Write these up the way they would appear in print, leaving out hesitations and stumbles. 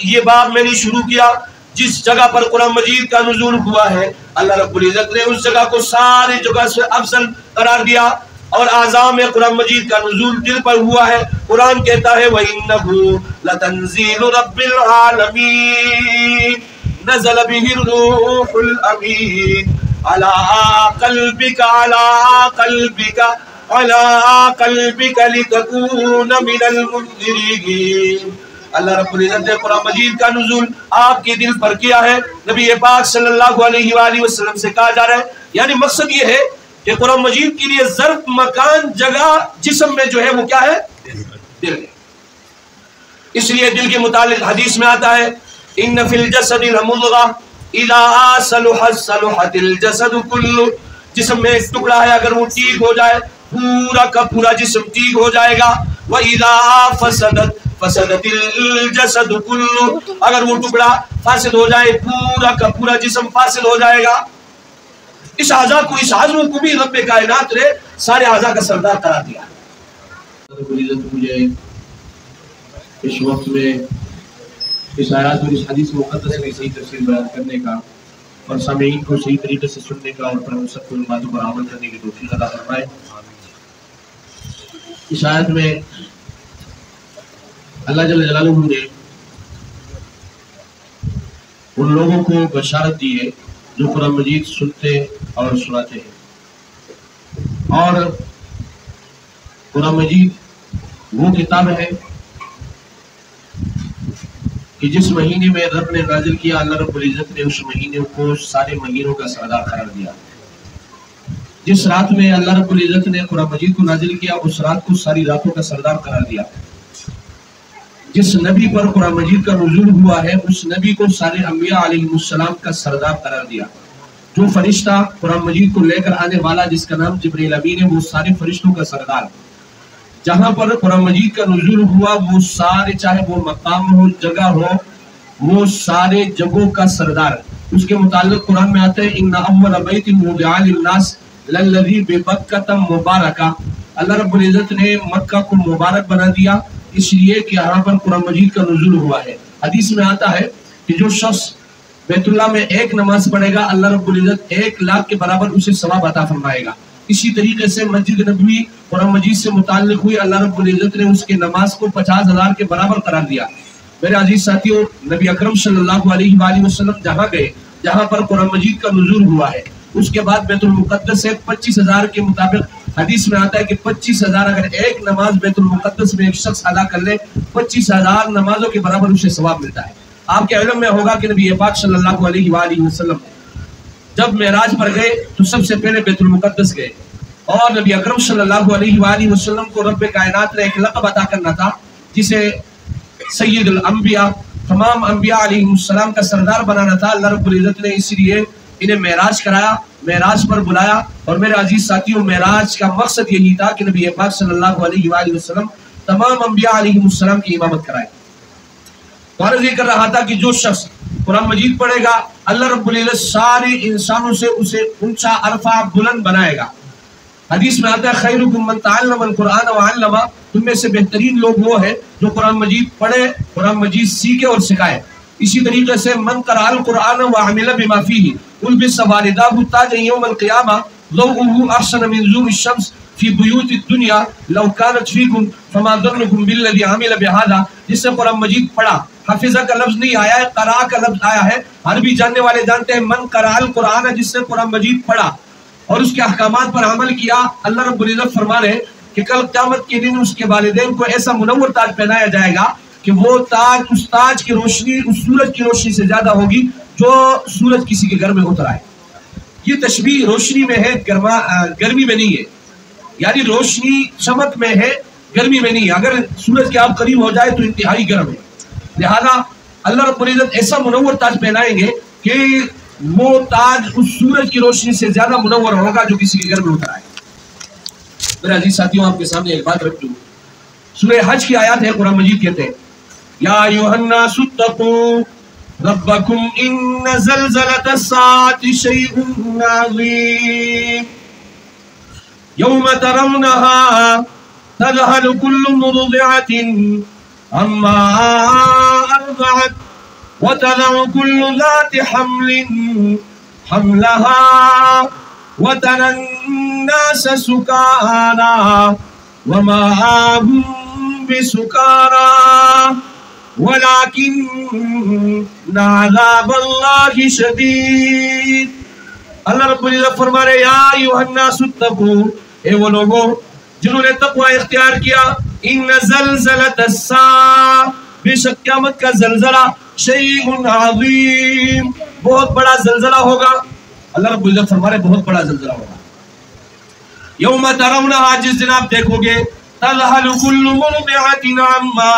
یہ باب میں نے شروع کیا جس جگہ پر قرآن مجید کا نزول ہوا ہے، اللہ رب العزت نے اس جگہ کو ساری جگہ سے افضل قرار دیا، اور اعظام میں قرآن مجید کا نزول دل پر ہوا ہے۔ قرآن کہتا ہے وَإِنَّهُ لَتَنزِيلُ رَبِّ الْعَالَمِينَ نَزَلَ بِهِ الرُّوحُ الْأَمِينُ عَلَىٰ قَلْبِكَ لِتَكُونَ مِنَ الْمُنذِرِينَ۔ اللہ رب العزت نے قرآن مجید کا نزول آپ کے دل پر کیا ہے، نبی پاک صلی اللہ علیہ وآلہ وسلم سے کہا جا رہا ہے، یعنی مقصد یہ ہے کہ قرآن مجید کے لیے ظرف، مکان، جگہ، جسم میں جو ہے وہ کیا ہے؟ دل ہے۔ اس لیے دل کے متعلق حدیث میں آتا ہے ان فی الجسد لمضغہ اذا صلحت صلحت الجسد کلہ، جسم میں ایک ٹکڑا ہے، اگر وہ ٹھیک ہو جائے پورا کا پورا جسم ٹھیک ہو جائے گا، وَإِذَا فَسَدَتْ فَسَدَتِ الْجَسَدُ كُلُّهُ، اگر وہ ٹکڑا فاسد ہو جائے پورا کا پورا جسم فاسد ہو جائے گا۔ اس اعضاء کو، اس عضو کو بھی رب کائنات نے سارے اعضاء کا سردار قرار دیا۔ رب العزت مجھے اس وقت میں اس آیات اور اس حدیث مقدس کی صحیح تفسیر بیان کرنے کا اور سامعین کو صحیح طریقے سے سننے کا اور پر ہم سب کو ان باتوں پر عمل کرنے کی توفیق عطا فرمائے۔ اس آیت میں اللہ جل جلالہ نے ان لوگوں کو بشارت دی ہے جو قرآن مجید سنتے اور سناتے ہیں، اور قرآن مجید وہ کتاب ہے کہ جس مہینے میں رب نے نازل کیا، اللہ رب العزت نے اس مہینے کو سارے مہینوں کا سردار قرار دیا۔ جس رات میں اللہ رب العزت نے قرآن مجید کو نازل کیا، اس رات کو ساری راتوں کا سردار قرار دیا۔ جس نبی پر قرآن مجید کا نزول ہوا ہے، اس نبی کو سارے انبیاء علیہ السلام کا سردار قرار دیا۔ جو فرشتہ قرآن مجید کو لے کر آنے والا جس کا نام جبرائیل امین ہے، وہ سارے فرشتوں کا سردار۔ جہاں پر قرآن مجید کا نزول ہوا وہ سارے، چاہے وہ مقام ہو، جگہ ہو، وہ سارے جگہوں کا سردار۔ اس کے متعلق قرآن میں آتا ہے ان اول بیت وضع للناس للذی ببکۃ مبارکہ، اللہ رب العزت نے مکہ کو مبارک بنا دیا اس لیے کہ یہاں پر قرآن مجید کا نزول ہوا ہے۔ حدیث میں آتا ہے کہ جو شخص بیت اللہ میں ایک نماز پڑھے گا، اللہ رب العزت 1,00,000 کے برابر اسے ثواب عطا فرمائے گا۔ اسی طریقے سے مسجد نبوی قرآن مجید سے متعلق ہوئی، اللہ رب العزت نے اس کے نماز کو 50,000 کے برابر قرار دیا۔ میرے عزیز ساتھیوں، نبی اکرم صلی اللہ علیہ وآلہ وسلم جہاں گئے جہاں پر قرآن مجید کا نزول ہوا ہے، اس کے بعد بیت المقدس سے 25,000 کے مطابق حدیث میں آتا ہے کہ 25,000 اگر ایک نماز بیت المقدس میں ایک شخص ادا کر لے، 25,000 نمازوں کے برابر اسے ثواب ملتا ہے۔ آپ کے علم میں ہوگا کہ نبی پاک صلی اللہ علیہ وآلہ وسلم جب معراج پر گئے تو سب سے پہلے بیت المقدس گئے، اور نبی اکرم صلی اللہ علیہ وآلہ وسلم کو رب کائنات نے ایک لقب عطا کرنا تھا جسے سید الانبیاء، تمام انبیاء علیہ السلام کا سردار بنانا تھا۔ اللہ رب العزت نے اس لیے انہیں معراج کرایا، معراج پر بلایا، اور میرے عزیز ساتھیوں معراج کا مقصد یہی تھا کہ نبی پاک صلی اللہ علیہ وآلہ وسلم تمام انبیاء علیہ السلام کی امامت کرائے۔ غرض یہ کر رہا تھا کہ جو شخص قرآن مجید پڑھے گا، اللہ رب العزت سارے انسانوں سے اسے اونچا عرفہ بلند بنائے گا۔ حدیث میں آتا ہے خیرکم من تعلم القرآن وعلمہ، تم میں سے بہترین لوگ وہ ہیں جو قرآن مجید پڑھے، قرآن مجید سیکھے اور سکھائے۔ اسی طریقے سے من قرأ القرآن وعمل بما فیہ البس والداہ تاجا یوم القیامہ ضوءہ احسن من ضوء الشمس فی بیوت الدنیا لو کانت فیکم فما ظنکم بالذی عمل بہذا، جس سے قرآن مجید پڑھا، حفظہ کا لفظ نہیں آیا ہے، قرأ کا لفظ آیا ہے۔ عربی جاننے والے جانتے ہیں من قرأ القرآن جس سے قرآن مجید پڑھا اور اس کے احکامات پر عمل کیا، اللہ رب العزت فرما رہے کہ کل قیامت کے دن اس کے والدین کو ایسا منور تاج پہنایا جائے گا کہ وہ تاج، اس تاج کی روشنی اس سورج کی روشنی سے زیادہ ہوگی جو سورج کسی کے گھر میں اتر آئے۔ یہ تشبیہ روشنی میں ہے، گرمی میں نہیں ہے، یعنی روشنی چمک میں ہے، گرمی میں نہیں ہے۔ اگر سورج کے آپ قریب ہو جائے تو انتہائی گرم ہے، لہذا اللہ رب العزت ایسا منور تاج پہنائیں گے کہ وہ تاج اس سورج کی روشنی سے زیادہ منور ہوگا جو کسی کے گھر میں اتر آئے۔ میرے عزیز ساتھیوں، آپ کے سامنے ایک بات رکھ دوں، سورہ حج کی آیات ہے، قرآن مجید کہتے ہیں یا ایھا الناس اتقوا ربکم ان زلزلۃ الساعۃ شیء عظیم یوم ترونها تذہل کل مرضعۃ اما ارضعت وتضع كل ذات حمل حملها وترى الناس سكارى وما هم بسكارى ولكن عذاب الله شدید. اللہ رب العزت فرما رہے یا ایھا الناس اتقوا، اے وہ لوگوں جنہوں نے تقوی اختیار کیا، ان زلزلۃ الساعہ، بے شک قیامت کا زلزلہ شیء عظیم، بہت بڑا زلزلہ ہوگا. اللہ رب العزت فرما رہے بہت بڑا زلزلہ ہوگا. یوم ترونها، جس دن آپ دیکھو گے، تذہل کل مرضعۃ عما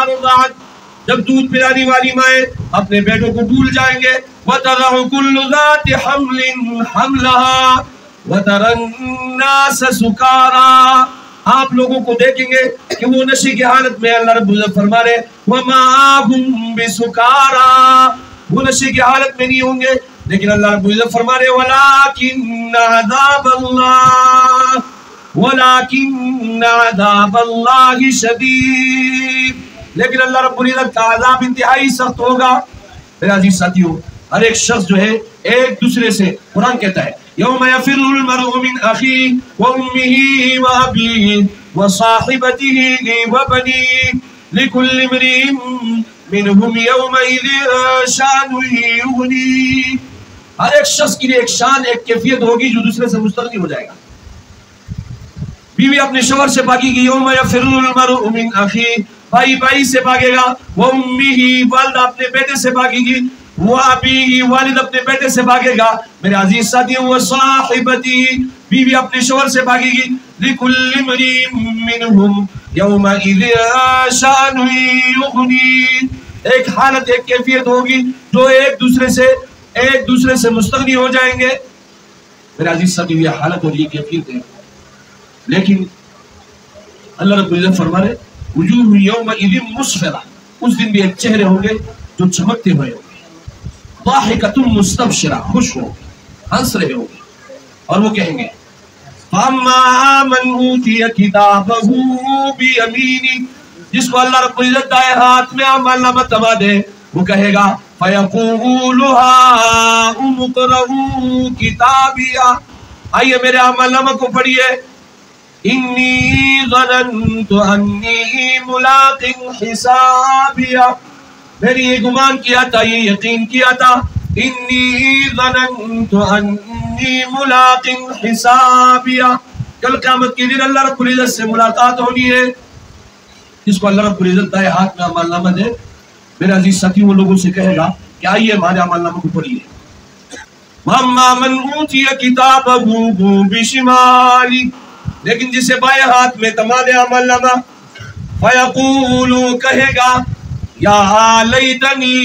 ارضعت، جب دودھ پلانے والی مائیں اپنے بیٹوں کو بھول جائیں گے. وتضع كل ذات حمل حملها وترى الناس سكارى، آپ لوگوں کو دیکھیں گے کہ وہ نشے کی حالت میں. اللہ رب العزت فرما رہے وما هم بسكارى، وہ نشے کی حالت میں نہیں ہوں گے. لیکن اللہ رب العزت فرما رہے ولكن عذاب اللہ شدید، لیکن اللہ رب العزت کا عذاب انتہائی سخت ہوگا. میرے عزیز ساتھیو، ہر ایک شخص جو ہے ایک دوسرے سے، قرآن کہتا ہے یوم یفر المرء من اخیہ وامہ وابیہ وصاحبتہ وبنیہ لکل امرئ منہم یومئذ شأن یغنیہ. ہر ایک شخص کے لیے ایک شان، ایک کیفیت ہوگی جو دوسرے سے مستغنی ہو جائے گا. بیوی اپنے شوہر سے بھاگے گی، یوم یفر المرء من اخیہ، بھائی بھائی سے بھاگے گا، وامہ، والدہ اپنے بیٹے سے بھاگے گی، وابی، والد اپنے بیٹے سے بھاگے گا. میرے عزیز ساتھیوں، وصاحبتی، بیوی اپنے شوہر سے بھاگے گی. لکل امرئ منہم یومئذ شأن یغنیہ، ایک حالت، ایک کیفیت ہوگی جو ایک دوسرے سے مستغنی ہو جائیں گے. میرے عزیز ساتھیوں، یہ حالت اور یہ کیفیت ہے. لیکن اللہ رب العزت فرما رہے وجوہ یومئذ مسفرہ، اس دن بھی ایک چہرے ہوں گے جو چمکتے ہوئے ہوں گے. ضاحکۃ مستبشرہ، خوش ہو، ہنس رہے ہوں گے، اور وہ کہیں گے فاما من اوتی کتابہ بیمینہ، جس کو اللہ رب العزت دائیں ہاتھ میں اعمال نامہ تما دے، وہ کہے گا فیقول ہاؤم اقرءوا کتابیہ، آئیے میرے اعمال نامہ کو پڑھیے. انی ظننت انی ملاق حسابیہ، میری یہ گمان کیا تھا، یہ یقین کیا تھا. انی ظننت انی ملاق حسابیہ، کل قیامت کے دن اللہ رب العزت سے ملاقات ہونی ہے. جس کو اللہ رب العزت دائیں ہاتھ میں اعمال نامہ دے، میرے عزیز ساتھی وہ لوگوں سے کہے گا کہ آئیے ہمارے اعمال نامہ کو پڑھیے. واما من اوتی کتابہ بشمالہ، لیکن جسے بائیں ہاتھ میں تما دے عمل نامہ، فیقول، کہے گا یا لیتنی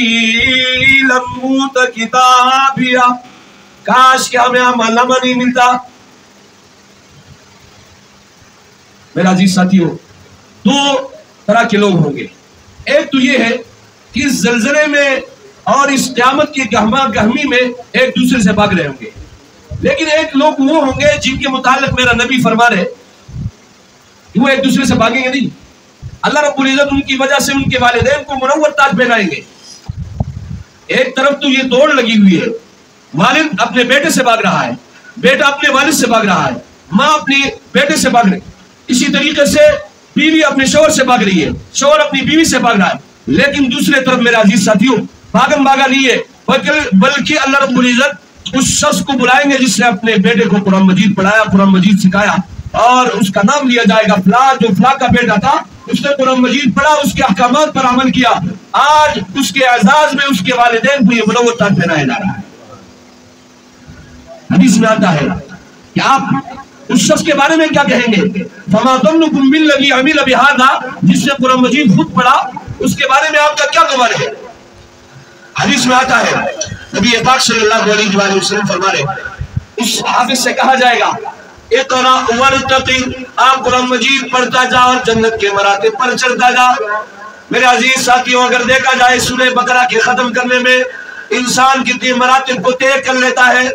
لم اوت کتابیہ، کاش کہ ہمیں عمل نامہ نہیں ملتا. میرا عزیز ساتھیو، دو طرح کے لوگ ہوں گے. ایک تو یہ ہے کہ اس زلزلے میں اور اس قیامت کی گہما گہمی میں ایک دوسرے سے بھاگ رہے ہوں گے. لیکن ایک لوگ وہ ہوں گے جن کے متعلق میرا نبی فرما رہے کہ وہ ایک دوسرے سے بھاگیں گے نہیں. اللہ رب العزت ان کی وجہ سے ان کے والدین کو منور تاج پہنائیں گے. ایک طرف تو یہ دوڑ لگی ہوئی ہے، والد اپنے بیٹے سے بھاگ رہا ہے، بیٹا اپنے والد سے بھاگ رہا ہے، ماں اپنے بیٹے سے بھاگ رہی. اسی طریقے سے بیوی اپنے شوہر سے بھاگ رہی ہے، شوہر اپنی بیوی سے بھاگ رہا ہے. لیکن دوسرے طرف میرے عزیز ساتھیوں، بھاگا نہیں ہے، بلکہ اللہ رب العزت اس شخص کو بلائیں گے جس نے اپنے بیٹے کو قرآن مجید پڑھایا، قرآن مجید سکھایا، اور اس کا نام لیا جائے گا فلاں، جو فلاں کا بیٹا تھا، اس نے قرآن مجید پڑھا، اس کے احکامات پر عمل کیا. آج اس کے اعزاز میں اس کے والدین کو یہ منور تاج پہنایا جا رہا ہے. حدیث میں آتا ہے کہ آپ اس شخص کے بارے میں کیا کہیں گے؟ فما ظنکم بالذی عمل بہذا، جس نے قرآن مجید خود پڑھا، اس کے بارے میں آپ کا کیا گمان ہے؟ حدیث میں آتا ہے نبی پاک صلی اللہ علیہ وسلم فرما رہے اس حافظ سے کہا جائے گا اقرأ ورتقی، آپ قرآن مجید پڑھتا جا اور جنت کے مراتب پر چڑھتا جا. میرے عزیز ساتھیوں، اگر دیکھا جائے سورہ بقرہ کے ختم کرنے میں انسان کتنے مراتب کو طے کر لیتا ہے.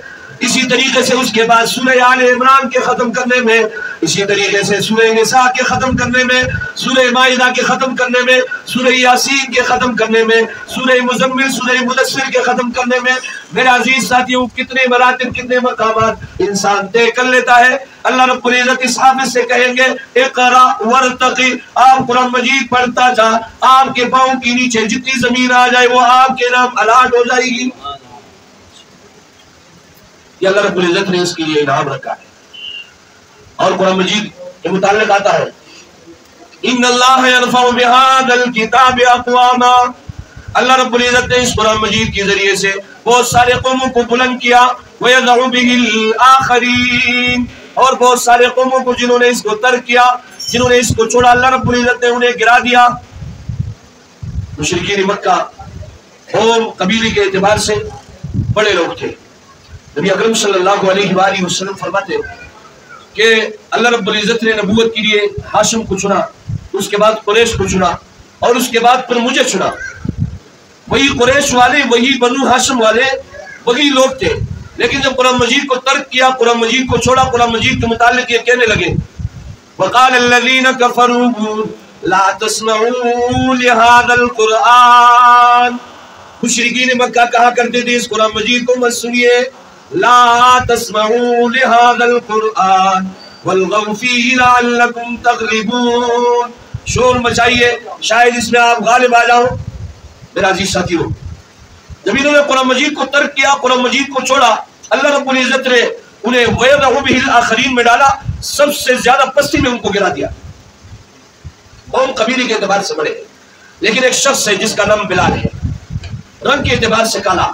اسی طریقے سے اس کے بعد سورہ آل عمران کے ختم کرنے میں، اسی طریقے سے سورہ نساء کے ختم کرنے میں، سورہ مائدہ کے ختم کرنے میں، سورہ یاسین کے ختم کرنے میں، سورہ مزمل، سورہ مدثر کے ختم کرنے میں، میرے عزیز ساتھیوں کتنے مراتب، کتنے مقامات انسان طے کر لیتا ہے۔ اللہ رب العزت اس حافظ سے کہیں گے اقرا ورتقی، آپ قرآن مجید پڑھتا جا، آپ کے پاؤں کے نیچے جتنی زمین آ جائے وہ آپ کے نام الاٹ ہو جائے گی۔ یہ اللہ رب العزت نے اس کے لیے انعام رکھا ہے۔ اور قرآن مجید کے متعلق آتا ہے ان اللہ یرفع بہذا الکتاب اقواما، اللہ رب العزت نے اس قرآن مجید کے ذریعے سے بہت سارے قوموں کو بلند کیا، وَيَضَعُ بِهِ الْآخَرِينَ، اور بہت سارے قوموں کو جنہوں نے اس کو ترک کیا، جنہوں نے اس کو چھوڑا، اللہ رب العزت نے انہیں گرا دیا۔ مشرکین مکہ قوم قبیلے کے اعتبار سے بڑے لوگ تھے۔ نبی اکرم صلی اللہ علیہ وآلہ وسلم فرماتے کہ اللہ رب العزت نے نبوت کے لیے ہاشم کو چنا، اس کے بعد قریش کو چنا، اور اس کے بعد پھر مجھے چنا۔ وہی قریش والے، وہی بنو ہاشم والے، وہی لوگ تھے، لیکن جب قرآن مجید کو ترک کیا، قرآن مجید کو چھوڑا، قرآن مجید کے متعلق یہ کہنے لگے وقال الذین کفروا لا تسمعوا لهذا القرآن، مشرکین مکہ کہا کرتے تھے اس قرآن مجید کو مت سنیے، لا تسمعوا لهذا القرآن والغوا فيه لعلكم تغلبون، شور مچائیے شاید اس میں آپ غالب آ جاؤ۔ میرا عزیز ساتھیو، جب انہوں نے قرآن مجید کو ترک کیا، قرآن مجید کو چھوڑا، اللہ رب العزت نے انہیں وَيَضَعُ بِهِ الْآخَرِينَ میں ڈالا، سب سے زیادہ پستی میں ان کو گرا دیا۔ قوم قبیلے کے اعتبار سے بڑے، لیکن ایک شخص ہے جس کا نام بلال ہے، رنگ کے اعتبار سے کالا،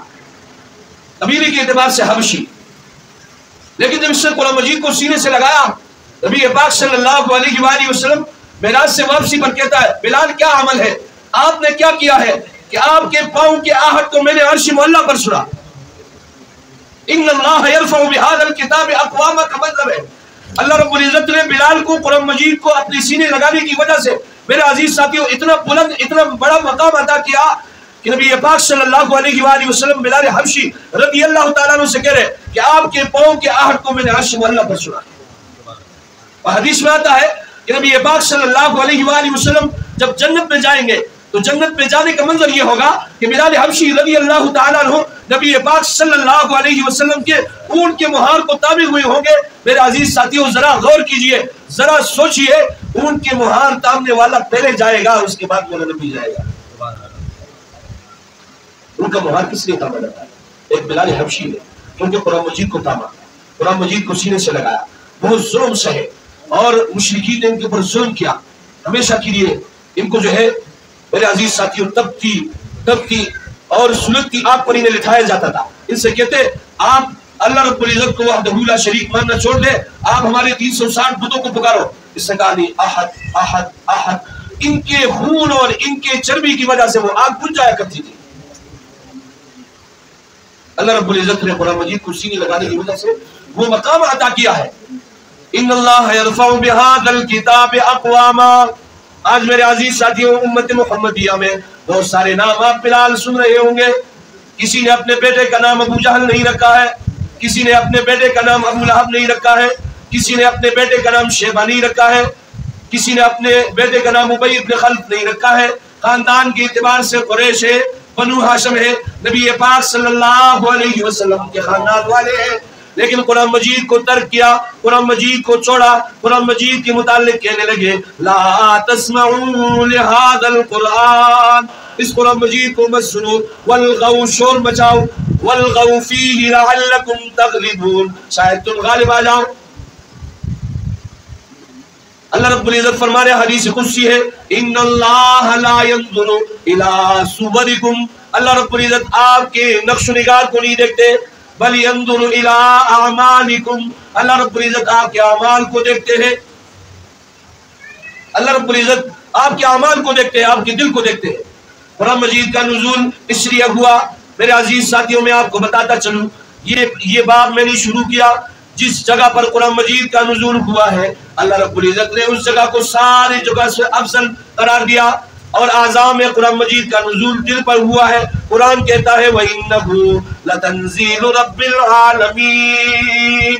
قبیلے کے اعتبار سے حبشی، لیکن جب اس نے قرآن مجید کو سینے سے لگایا، نبی پاک صلی اللہ علیہ وآلہ وسلم معراج سے واپسی پر کہتا ہے بلال کیا عمل ہے، آپ نے کیا کیا ہے کہ آپ کے پاؤں کے آہٹ کو میں نے عرش معلیٰ پر سنا۔ ان اللہ یرفع بہذا الکتاب اقواما کا مطلب ہے اللہ رب العزت نے بلال کو قرآن مجید کو اپنے سینے لگانے کی وجہ سے میرے عزیز ساتھیوں اتنا بلند، اتنا بڑا مقام عطا کیا کہ نبی پاک صلی اللہ علیہ وآلہ وسلم بلال حبشی رضی اللہ تعالیٰ عنہ سے کہہ رہے کہ آپ کے پاؤں کے آہٹ کو میں نے عرش معلیٰ پر سنا۔ اور حدیث میں آتا ہے کہ نبی پاک صلی اللہ علیہ وآلہ وسلم جب جنت میں جائیں گے تو جنت میں جانے کا منظر یہ ہوگا کہ بلال حبشی رضی اللہ تعالیٰ عنہ نبی پاک صلی اللہ علیہ وسلم کے اونٹ کے مہار کو تابع ہوئے ہوں گے۔ میرے عزیز ساتھیوں ذرا غور کیجئے، ذرا سوچئے، اونٹ کے مہار تامنے والا پہلے جائے گا، اس کے بعد میرا نبی جائے گا۔ ان کا مہار کس لیے تاما جاتا ہے؟ ایک بلال حبشی نے، کیونکہ قرآن مجید کو تاما، قرآن مجید کو سینے سے لگایا، بہت ظلم سہے، اور مشرکین نے ان کے اوپر ظلم کیا، ہمیشہ کے لیے ان کو جو ہے میرے عزیز ساتھیوں تبتی اور سلگتی آگ پر انہیں لٹھایا جاتا تھا۔ ان سے کہتے آپ اللہ رب العزت کو وحدہ لا شریک ماننا چھوڑ دے، آپ ہمارے 360 بتوں کو پکارو۔ اس سے کہا نہیں، احد احد احد، ان کے خون اور ان کے چربی کی وجہ سے وہ آگ بجھ جایا کرتی تھی۔ اللہ رب العزت نے قرآن مجید کو سینے لگانے کی وجہ سے وہ مقام عطا کیا ہے۔ ان اللہ یرفع بہذا الکتاب اقواما۔ آج میرے عزیز ساتھیوں امت محمدیہ میں بہت سارے نام آپ فلحال سن رہے ہوں گے۔ کسی نے اپنے بیٹے کا نام ابو جہل نہیں رکھا ہے، کسی نے اپنے بیٹے کا نام ابو لہب نہیں رکھا ہے، کسی نے اپنے بیٹے کا نام شیبہ نہیں رکھا ہے، کسی نے اپنے بیٹے کا نام ابی بن خلف نہیں رکھا ہے۔ خاندان کے اعتبار سے قریش ہے، بنو ہاشم ہے، نبی پاک صلی اللہ علیہ وسلم کے خاندان والے ہیں، لیکن قرآن مجید کو ترک کیا، قرآن مجید کو چھوڑا، قرآن مجید کے متعلق کہنے لگے لا تسمعوا لهذا القرآن، اس قرآن مجید کو مت سنو، والغوا شور مچاؤ، والغوا فیہ لعلکم تغلبون، شاید تم غالب آ جاؤ۔ اللہ رب العزت فرما رہے حدیث قدسی ہے ان اللہ لا ينظر الى صورکم، اللہ رب العزت آپ کے نقش و نگار کو نہیں دیکھتے، بل ينظر الى اعمالکم، اللہ رب العزت آپ کے اعمال کو دیکھتے ہیں۔ اللہ رب العزت آپ کے اعمال کو دیکھتے ہیں، آپ کے دل کو دیکھتے ہیں۔ قرآن مجید کا نزول اس لیے ہوا، میرے عزیز ساتھیوں میں آپ کو بتاتا چلوں، یہ باب میں نے شروع کیا جس جگہ پر قرآن مجید کا نزول ہوا ہے، اللہ رب العزت نے اس جگہ کو ساری جگہ سے افضل قرار دیا، اور اعظام میں قرآن مجید کا نزول دل پر ہوا ہے۔ قرآن کہتا ہے وَإِنَّهُ لتنزیل رب العالمین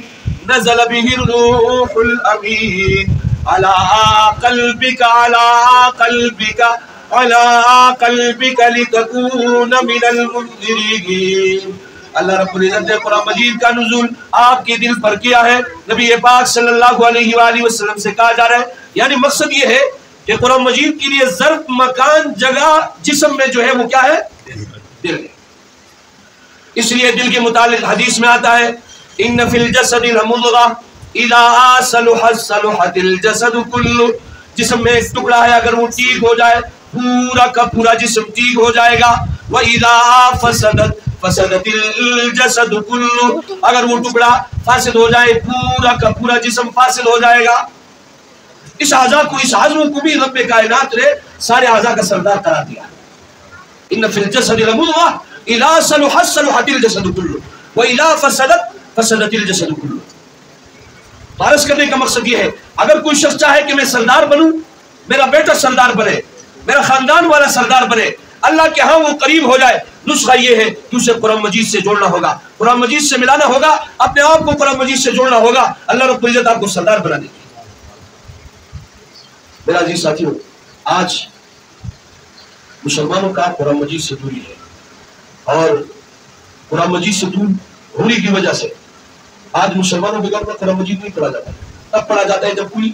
نزل به الروح الامین علی قلبک لتکون من المنذرین۔ اللہ رب العزت نے قرآن مجید کا نزول آپ کے دل پر کیا ہے، نبی پاک صلی اللہ علیہ وآلہ وسلم سے کہا جا رہا ہے، یعنی مقصد یہ ہے کہ قرآن مجید کے لیے ظرف، مکان، جگہ، جسم میں جو ہے وہ کیا ہے؟ دل ہے۔ اس لیے دل کے متعلق حدیث میں آتا ہے ان فی الجسد لمضغہ اذا صلحت صلحت الجسد کلہ، جسم میں ایک ٹکڑا ہے، اگر وہ ٹھیک ہو جائے پورا کا پورا جسم ٹھیک ہو جائے گا، وَإِذَا فَسَدَتْ فَسَدَتِ الْجَسَدُ كُلُّهُ، اگر وہ ٹکڑا فاسد ہو جائے پورا کا پورا جسم فاسد ہو جائے گا۔ اس اعضاء کو، اس عضو کو بھی رب کائنات نے سارے اعضاء کا سردار قرار دیا۔ ان فی الجسد لمضغہ اذا صلحت صلحت الجسد كلہ واذا فسدت فسدت الجسد كلہ۔ عرض کرنے کا مقصد یہ ہے، اگر کوئی شخص چاہے کہ میں سردار بنوں، میرا بیٹا سردار بنے، میرا خاندان والا سردار بنے، اللہ کے ہاں وہ قریب ہو جائے، نسخہ یہ ہے کہ اسے قرآن مجید سے جوڑنا ہوگا، قرآن مجید سے ملانا ہوگا، اپنے آپ کو قرآن مجید سے جوڑنا ہوگا، اللہ رب العزت آپ کو سردار بنا دے گی۔ میرا عزیز ساتھیو، آج مسلمانوں کا قرآن مجید سے دوری ہے، اور قرآن مجید سے دور ہونے کی وجہ سے آج مسلمانوں کے گھر میں قرآن مجید نہیں پڑھا جاتا ہے۔ تب پڑھا جاتا ہے جب کوئی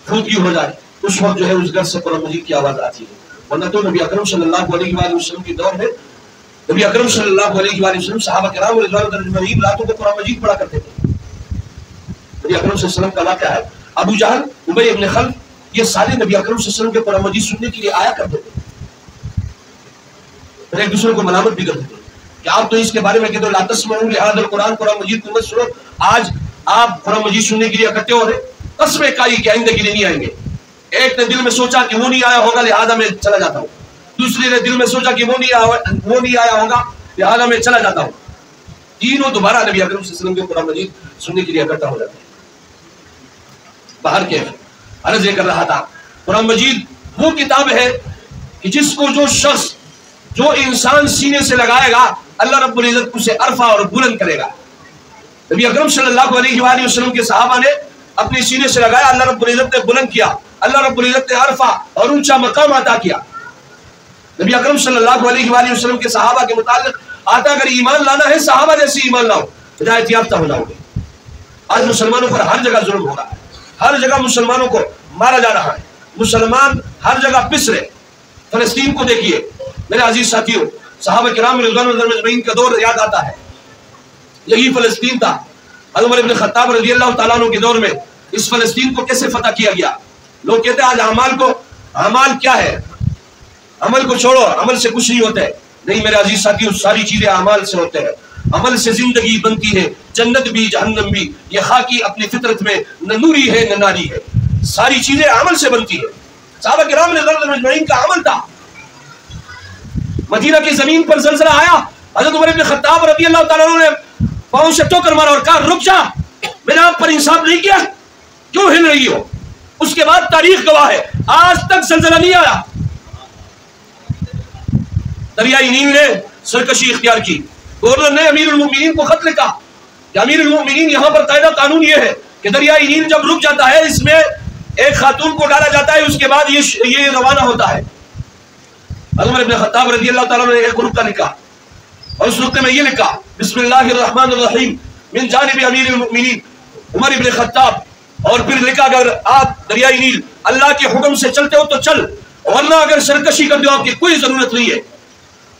خودگی ہو جائے، اس وقت جو ہے اس گھر سے قرآن مجید کی آواز آتی ہے، ورنہ تو نبی اکرم صلی اللہ علیہ وآلہ وسلم کے دور میں نبی اکرم صلی اللہ علیہ وآلہ وسلم صحابہ کرام رضوان اللہ اجمعین راتوں کو قرآن مجید پڑھا کرتے تھے۔ نبی اکرم صلی اللہ علیہ وسلم کا واقعہ ہے، ابو جہل، ابی ابن خلف، یہ سارے نبی اکرم صلی اللہ علیہ وسلم کے قرآن مجید سننے کے لیے آیا کرتے تھے، پھر ایک دوسرے کو ملامت بھی کرتے تھے کہ آپ تو اس کے بارے میں کہتے ہو لا تسمعوا لہذا القرآن، قرآن مجید کو مت سنو۔ آج آپ قرآن مجید سننے کے لیے اکٹھے ہو رہے، قسمیں کھائی کہ آئندہ کے لیے نہیں آئیں گے۔ ایک نے دل میں سوچا کہ وہ نہیں آیا ہوگا لہذا میں چلا جاتا ہوں، دوسرے نے دل میں سوچا کہ وہ نہیں آیا ہوگا لہذا میں چلا جاتا ہوں، تینوں دوبارہ نبی اکرم صلی اللہ علیہ وسلم کے قرآن مجید سننے کے لیے اکٹھا ہو جاتے ہیں۔ باہر کے عرض یہ کر رہا تھا، قرآن مجید وہ کتاب ہے کہ جس کو جو شخص، جو انسان سینے سے لگائے گا، اللہ رب العزت اسے عرفہ اور بلند کرے گا۔ نبی اکرم صلی اللہ علیہ وآلہ وسلم کے صحابہ نے اپنے سینے سے لگایا، اللہ رب العزت نے بلند کیا، اللہ رب العزت نے عرفہ اور اونچا مقام عطا کیا۔ نبی اکرم صلی اللہ علیہ وآلہ وسلم کے صحابہ کے متعلق آتا، اگر ایمان لانا ہے صحابہ جیسے ایمان لاؤ، ہدایت یافتہ ہونا ہوگا۔ آج مسلمانوں پر ہر جگہ ظلم ہو رہا ہے، ہر جگہ مسلمانوں کو مارا جا رہا ہے، مسلمان ہر جگہ پس رہے۔ فلسطین کو دیکھیے میرے عزیز ساتھیوں، صحابہ کرام رضوان اللہ اجمعین کا دور یاد آتا ہے، یہی فلسطین تھا۔ عمر بن خطاب رضی اللہ تعالیٰ عنہ کے دور میں اس فلسطین کو کیسے فتح کیا گیا؟ لوگ کہتے ہیں آج اعمال کیا ہے، عمل کو چھوڑو، عمل سے کچھ نہیں ہوتا ہے۔ نہیں میرے عزیز ساتھیوں، ساری چیزیں اعمال سے ہوتے ہیں، عمل سے زندگی بنتی ہے، جنت بھی جہنم بھی، یہ خاکی اپنی فطرت میں نہ نوری ہے نہ ناری ہے، ساری چیزیں عمل سے بنتی ہے۔ صحابہ کرام رضی اللہ اجمعین کا عمل تھا۔ مدینہ کی زمین پر زلزلہ آیا، حضرت عمر بن خطاب رضی اللہ تعالیٰ عنہ نے پاؤں سے ٹوکر مارا اور کہا رک جا، میں نے آپ پر انصاف نہیں کیا، کیوں ہل رہی ہو؟ اس کے بعد تاریخ گواہ ہے، آج تک زلزلہ نہیں آیا۔ دریائے نیل نے سرکشی اختیار کی، گورنر نے امیر المومنین کو خط لکھا کہ امیر المومنین یہاں پر قاعدہ قانون یہ ہے کہ دریائے نیل جب رک جاتا ہے اس میں ایک خاتون کو ڈالا جاتا ہے، اس کے بعد یہ روانہ ہوتا ہے۔ عمر بن خطاب رضی اللہ تعالیٰ نے ایک رکعہ لکھا اور اس رکعے میں یہ لکھا بسم اللہ الرحمن الرحیم من جانب امیر المؤمنین عمر بن خطاب، اور پھر لکھا اگر آپ دریائے نیل اللہ کے حکم سے چلتے ہو تو چل، ورنہ اگر سرکشی کر دو آپ کی کوئی ضرورت نہیں ہے۔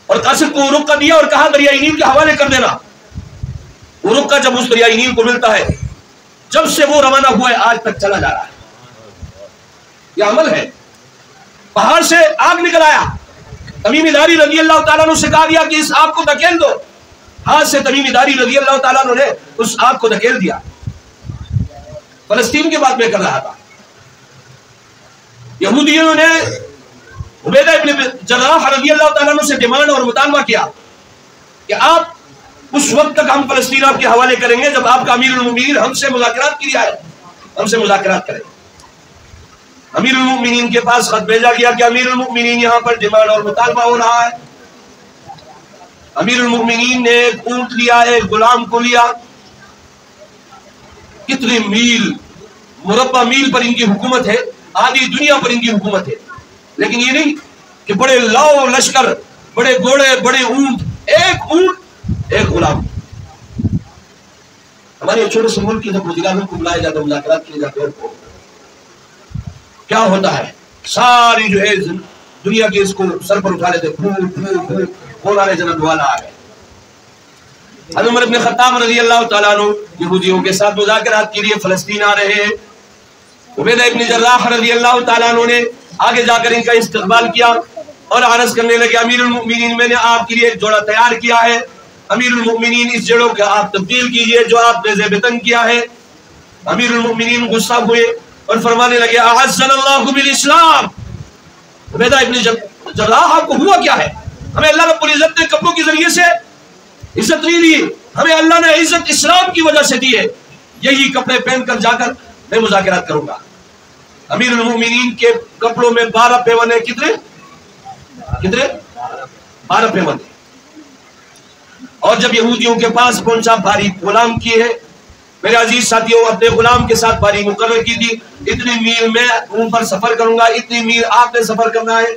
اور قاصد کو رکعہ دیا اور کہا دریائے نیل کے حوالے کر دینا۔ وہ رکعہ جب اس دریائے نیل کو ملتا ہے، جب سے وہ روانہ ہوا ہے آج تک چلا جا رہا ہے، یہ عمل ہے۔ پہاڑ سے آگ نکل آیا، تمیم داری رضی اللہ تعالیٰ عنہ سے کہا گیا کہ اس آگ کو دھکیل دو، ہاتھ سے تمیم داری رضی اللہ تعالیٰ عنہ نے اس آگ کو دھکیل دیا۔ فلسطین کی بات میں کر رہا تھا، یہودیوں نے عبیدہ ابن جراح رضی اللہ تعالیٰ عنہ سے ڈیمانڈ اور مطالبہ کیا کہ آپ اس وقت تک ہم فلسطین آپ کے حوالے کریں گے جب آپ کا امیر المومنین ہم سے مذاکرات کے لیے آئے، ہم سے مذاکرات کریں۔ امیر المومنین کے پاس خط بھیجا گیا کہ امیر المومنین یہاں پر ڈیمانڈ اور مطالبہ ہو رہا ہے۔ امیر المؤمنین نے ایک اونٹ لیا، ایک غلام کو لیا، کتنے میل مربع میل پر ان کی حکومت ہے، آدھی دنیا پر ان کی حکومت ہے، لیکن یہ نہیں کہ بڑے لاؤ لشکر، بڑے گھوڑے، بڑے اونٹ، ایک غلام۔ ہمارے چھوٹے سے ملک کی جب وزیر اعظم کو بلایا جاتا ہے، مذاکرات کیے جاتے ہیں، کیا ہوتا ہے؟ ساری جو ہے دنیا کے اس کو سر پر اٹھا لیتے، کون آ رہے جناب والا آ گئے۔ حضرت عمر بن خطاب رضی اللہ تعالیٰ عنہ یہودیوں کے ساتھ مذاکرات کے لیے فلسطین آ رہے ہیں۔ عبیدہ ابن جراح رضی اللہ تعالیٰ عنہ نے آگے جا کر ان کا استقبال کیا اور عرض کرنے لگے، امیر المؤمنین میں نے آپ کے لیے ایک جوڑا تیار کیا ہے، امیر المؤمنین اس جوڑوں کا آپ تبدیل کیجئے جو آپ نے زیبتن کیا ہے۔ امیر المؤمنین غصہ ہوئے اور فرمانے لگے، اعزنا اللہ بالاسلام۔ عبیدہ ابن جراح، آپ کو ہوا کیا ہے؟ ہمیں اللہ رب العزت نے کپڑوں کے ذریعے سے عزت نہیں دی، ہمیں اللہ نے عزت اسلام کی وجہ سے دی ہے، یہی کپڑے پہن کر جا کر میں مذاکرات کروں گا۔ امیر المؤمنین کے کپڑوں میں 12 پیوند، کتنے 12 پیوند۔ اور جب یہودیوں کے پاس پہنچا، بھاری غلام کیے ہیں، میرے عزیز ساتھیوں، اپنے غلام کے ساتھ بھاری مقرر کی تھی، اتنی میل میں اون پر سفر کروں گا، اتنی میل آپ نے سفر کرنا ہے۔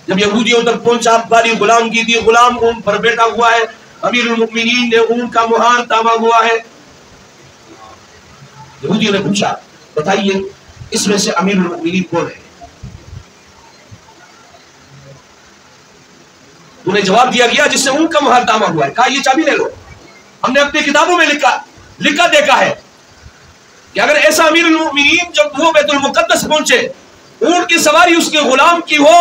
جب یہودیوں تک پہنچا، بھاری غلام کی تھی، غلام اون پر بیٹھا ہوا ہے، امیر المؤمنین نے اون کا مہار تاما ہوا ہے۔ یہودیوں نے پوچھا، بتائیے اس میں سے امیر المؤمنین کون ہے؟ انہیں جواب دیا گیا جس سے اون کا مہار تاما ہوا ہے۔ کہا یہ چابی لے لو، ہم نے اپنی کتابوں میں لکھا دیکھا ہے کہ اگر ایسا امیر المؤمنین جب وہ بیت المقدس پہنچے، اونٹ کی سواری اس کے غلام کی ہو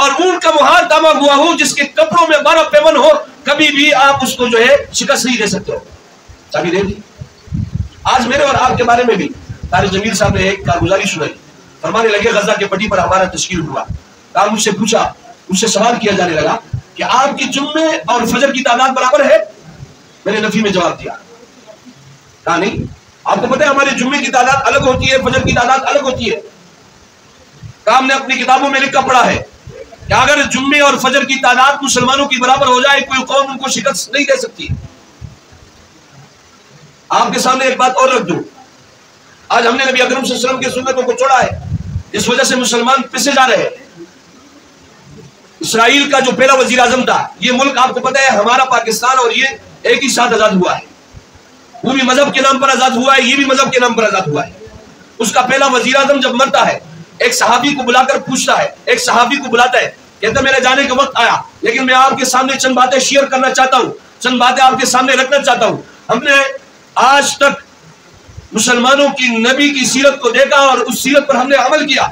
اور اونٹ کا مہار تاما ہوا ہو، جس کے کپڑوں میں 12 پیوند ہو، کبھی بھی آپ اس کو جو ہے شکست نہیں دے سکتے ہو۔ چابی دے دی۔ آج میرے اور آپ کے بارے میں بھی طارق جمیل صاحب نے ایک کارگزاری سنائی، فرمانے لگے غزہ کے پٹی پر ہمارا تشکیل ہوا، کہا مجھ سے پوچھا، مجھ سے سوال کیا جانے لگا کہ آپ کی جمعے اور فجر کی تعداد برابر ہے؟ میں نے نفی میں جواب دیا، کہا نہیں، آپ کو پتہ ہے ہمارے جمعے کی تعداد الگ ہوتی ہے، فجر کی تعداد الگ ہوتی ہے۔ کہا ہم نے اپنی کتابوں میں لکھا پڑھا ہے کہ اگر جمعے اور فجر کی تعداد مسلمانوں کی برابر ہو جائے، کوئی قوم ان کو شکست نہیں دے سکتی۔ آپ کے سامنے ایک بات اور رکھ دوں، آج ہم نے نبی اکرم صلی اللہ علیہ وسلم کی سنتوں کو چھوڑا ہے، اس وجہ سے مسلمان پسے جا رہے ہیں۔ اسرائیل کا جو پہلا وزیر اعظم تھا، یہ ملک آپ کو پتہ ہے ہمارا پاکستان اور یہ ایک ہی ساتھ آزاد ہوا ہے، وہ بھی مذہب کے نام پر آزاد ہوا ہے، یہ بھی مذہب کے نام پر آزاد ہوا ہے۔ اس کا پہلا وزیر اعظم جب مرتا ہے، ایک صحابی کو بلا کر پوچھتا ہے، ایک صحابی کو بلاتا ہے، کہتا ہے میرے جانے کا وقت آیا، لیکن میں آپ کے سامنے چند باتیں شیئر کرنا چاہتا ہوں، چند باتیں آپ کے سامنے رکھنا چاہتا ہوں۔ ہم نے آج تک مسلمانوں کی نبی کی سیرت کو دیکھا اور اس سیرت پر ہم نے عمل کیا،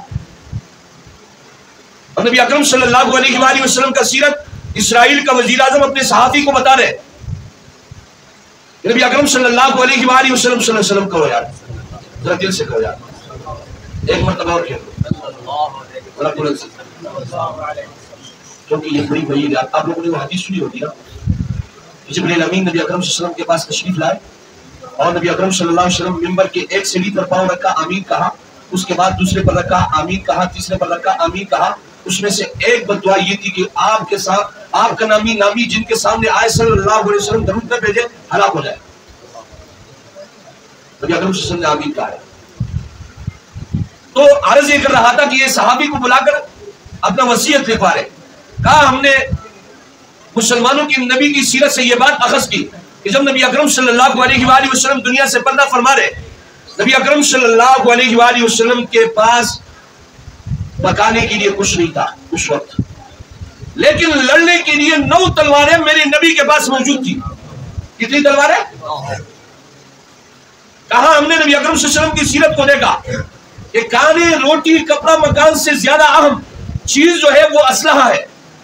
اور نبی اکرم صلی اللہ علیہ وآلہ وسلم کا سیرت اسرائیل کا وزیر اعظم اپنے صحابی کو بتا رہے، نبی اکرم صلی اللہ علیہ وآلہ وسلم کہو یار، ذرا دل سے کہو یار، ایک مرتبہ اور کہو، کیونکہ یہ بڑی بعید ہے۔ آپ لوگوں نے وہ حدیث سنی ہوتی نا، جبریل امین نبی اکرم صلی اللہ علیہ وسلم کے پاس تشریف لائے اور نبی اکرم صلی اللہ علیہ وسلم ممبر کے ایک سیڑھی پر پاؤں رکھا، آمین کہا، اس کے بعد دوسرے پر رکھا، آمین کہا، تیسرے پر رکھا، آمین کہا۔ اس میں سے ایک بددعا یہ تھی کہ آپ کے ساتھ آپ کا نامی جن کے سامنے آئے صلی اللہ علیہ وسلم درود نہ بھیجے، ہلاک ہو جائے۔ نبی اکرم صلی اللہ علیہ وسلم نے آمین کہا ہے۔ تو عرض یہ کر رہا تھا کہ یہ صحابی کو بلا کر اپنا وصیت لکھوا رہے، کہا ہم نے مسلمانوں کی نبی کی سیرت سے یہ بات اخذ کی کہ جب نبی اکرم صلی اللہ علیہ وآلہ وسلم دنیا سے پردہ فرما رہے، نبی اکرم صلی اللہ علیہ وآلہ وسلم کے پاس پکانے کے لیے کچھ نہیں تھا اس وقت، لیکن لڑنے کے لیے 9 تلواریں میرے نبی کے پاس موجود تھی۔ کتنی تلواریں؟ کہا ہم نے نبی اکرم صلی اللہ علیہ وسلم کی سیرت کو دیکھا کہ کھانے، روٹی، کپڑا، مکان سے زیادہ اہم چیز جو ہے وہ اسلحہ ہے،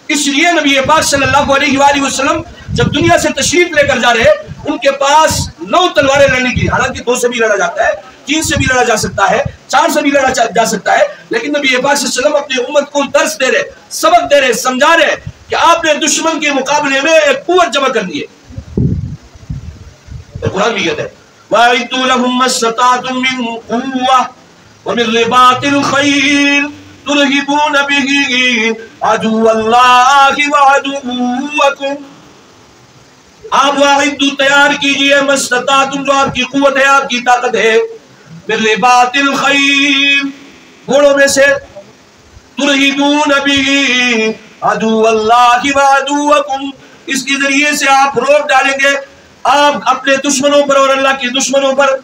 اس لیے نبی پاک صلی اللہ علیہ وآلہ وسلم جب دنیا سے تشریف لے کر جا رہے، ان کے پاس 9 تلواریں لڑنے کی، حالانکہ 2 سے بھی لڑا جاتا ہے، 3 سے بھی لڑا جا سکتا ہے، 4 سے بھی لڑا جا سکتا ہے، لیکن نبی پاک صلی اللہ علیہ وسلم اپنی امت کو درس دے رہے، سبق دے رہے، سمجھا رہے کہ آپ نے دشمن کے مقابلے میں ایک قوت جمع کر دی ہے۔ قرآن بھی کہتا ہے وَأَعِدُّوا لَهُم مَّا اسْتَطَعْتُم مِّن قُوَّةٍ وَمِن رِّبَاطِ الْخَيْلِ تُرْهِبُونَ بِهِ عَدُوَّ اللَّهِ وَعَدُوَّكُمْ آپ واعدوا تیار کیجئے مستطاعتم جو آپ کی قوت ہے آپ کی طاقت ہے من رباط الخیل گھوڑوں میں سے ترہبون به عدو اللہ وعدوکم اس کے ذریعے سے آپ روک ڈالیں گے آپ اپنے دشمنوں پر اور اللہ کے دشمنوں پر.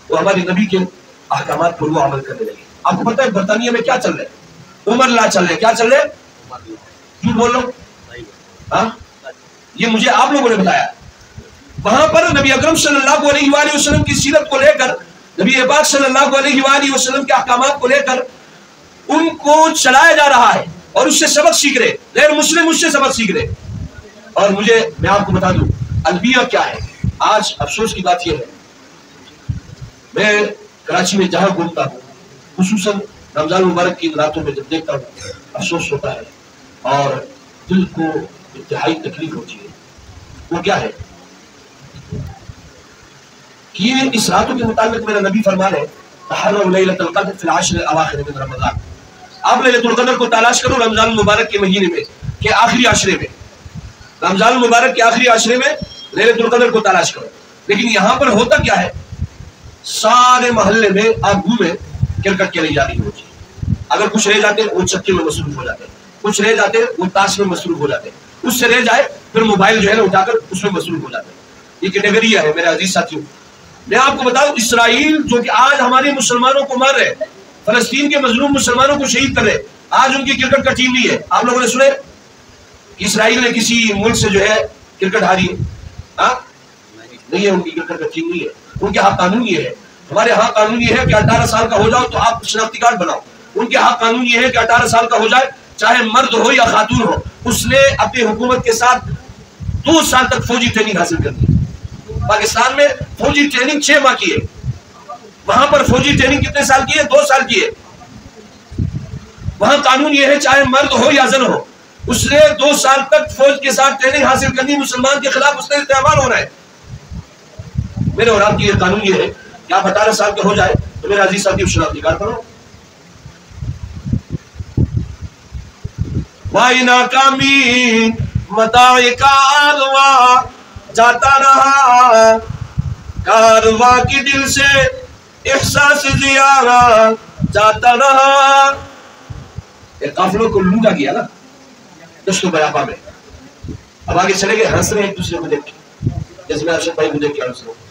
وہ ہمارے نبی کے احکامات پر وہ عمل کرنے لگے. آپ کو پتہ ہے برطانیہ میں کیا چل رہا ہے؟ عمر لا چل رہے کیا چل رہے؟ جھوٹ بول لو ہاں یہ مجھے آپ لوگوں نے بتایا. وہاں پر نبی اکرم صلی اللہ علیہ وآلہ وسلم کی سیرت کو لے کر نبی پاک صلی اللہ علیہ وآلہ وسلم کے احکامات کو لے کر ان کو چلایا جا رہا ہے اور اس سے سبق سیکھ رہے غیر مسلم اس سے سبق سیکھ رہے. اور میں آپ کو بتا دوں البیہ کیا ہے. آج افسوس کی بات یہ ہے میں کراچی میں جہاں گھومتا ہوں خصوصاً رمضان مبارک کی راتوں میں جب دیکھتا ہوں افسوس ہوتا ہے اور دل کو انتہائی تکلیف ہوتی ہے. وہ کیا ہے کہ اس راتوں کے متعلق میرا نبی فرمان ہے تحروا لیلۃ القدر فی العشر الاواخر من رمضان. آپ لیلۃ القدر کو تلاش کرو رمضان المبارک کے مہینے میں کہ آخری عشرے میں رمضان المبارک کے آخری عشرے میں لیلۃ القدر کو تلاش کرو. لیکن یہاں پر ہوتا کیا ہے سارے محلے میں آپ گھومیں کرکٹ کھیلی جا رہی ہوتی ہے. اگر کچھ رہ جاتے وہ چکے میں مصروف ہو جاتے کچھ رہ جاتے وہ تاش میں مصروف ہو جاتے اس سے رہ جائے پھر موبائل جو ہے نا اٹھا کر اس میں مصروف ہو جاتے. یہ کیٹیگری ہے میرے عزیز ساتھیوں. میں آپ کو بتاؤں اسرائیل جو کہ آج ہمارے مسلمانوں کو مار رہے فلسطین کے مظلوم مسلمانوں کو شہید کر رہے آج ان کی کرکٹ کا ٹیم نہیں ہے. آپ لوگوں نے سنے کہ اسرائیل نے کسی ملک سے جو ہے کرکٹ ہاری ہے؟ نہیں ہے ان کی کرکٹ کا ٹیم نہیں ہے. ان کے ہاں قانون یہ ہے ہمارے ہاں قانون یہ ہے کہ 18 سال کا ہو جاؤ تو آپ شناختی کارڈ بناؤ. ان کے ہاں قانون یہ ہے کہ 18 سال کا ہو جائے چاہے مرد ہو یا خاتون ہو اس نے اپنی حکومت کے ساتھ 2 سال تک فوجی ٹریننگ حاصل کرنی ہے. پاکستان میں فوجی ٹریننگ 6 ماہ کی ہے وہاں پر فوجی ٹریننگ کتنے سال کی ہے 2 سال کی ہے. وہاں قانون یہ ہے چاہے مرد ہو یا زن ہو اس نے 2 سال تک فوج کے ساتھ ٹریننگ حاصل کرنی. مسلمان کے خلاف اس نے استعمال ہونا ہے. میرے اور آپ کی یہ قانون یہ ہے کہ آپ 18 سال کے ہو جائے تو میرے عزیز ساتھی شناختی کارڈ کرو. وائی ناکامی متاع کارواں جاتا رہا کارواں کی دل سے احساس زیارہ جاتا رہا. قافلوں کو لوٹا گیا نا دشت و بیاباں میں. اب آگے چلے گئے ہنس رہے ایک دوسرے کو دیکھ کے جیسے میں ارشد بھائی کو دیکھ کے ہنس رہا ہوں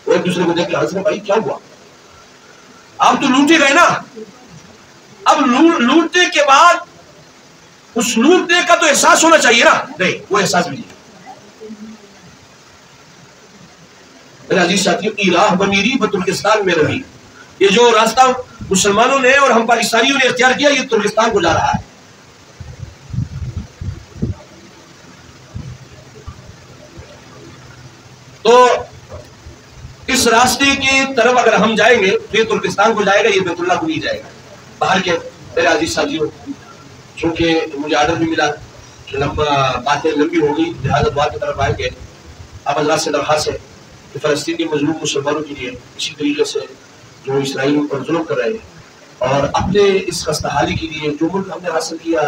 وہ ایک دوسرے کو دیکھ کے ہنس رہے بھائی کیا ہوا آپ تو لوٹے گئے نا. اب لوٹنے کے بعد اس لوٹنے کا تو احساس ہونا چاہیے نا. نہیں وہ احساس بھی نہیں. میرے عزیز ساتھیوں کی راہ بمیری ترکستان میں رہی. یہ جو راستہ مسلمانوں نے اور ہم پاکستانیوں نے اختیار کیا یہ ترکستان کو جا رہا ہے. تو اس راستے کی طرف اگر ہم جائیں گے تو یہ ترکستان کو جائے گا یہ بیت اللہ کو نہیں جائے گا. باہر کے میرے عزیز ساتھیوں چونکہ مجھے آرڈر بھی ملا کہ باتیں لمبی ہوگی لہٰذا دعا کی طرف آئیں گے. اب حضرات سے درخواست ہے کہ فلسطینی مظلوم مسلمانوں کے لیے اسی طریقے سے جو اسرائیل پر ظلم کر رہے ہیں اور اپنے اس خستہ حالی کے لیے جو ملک ہم نے حاصل کیا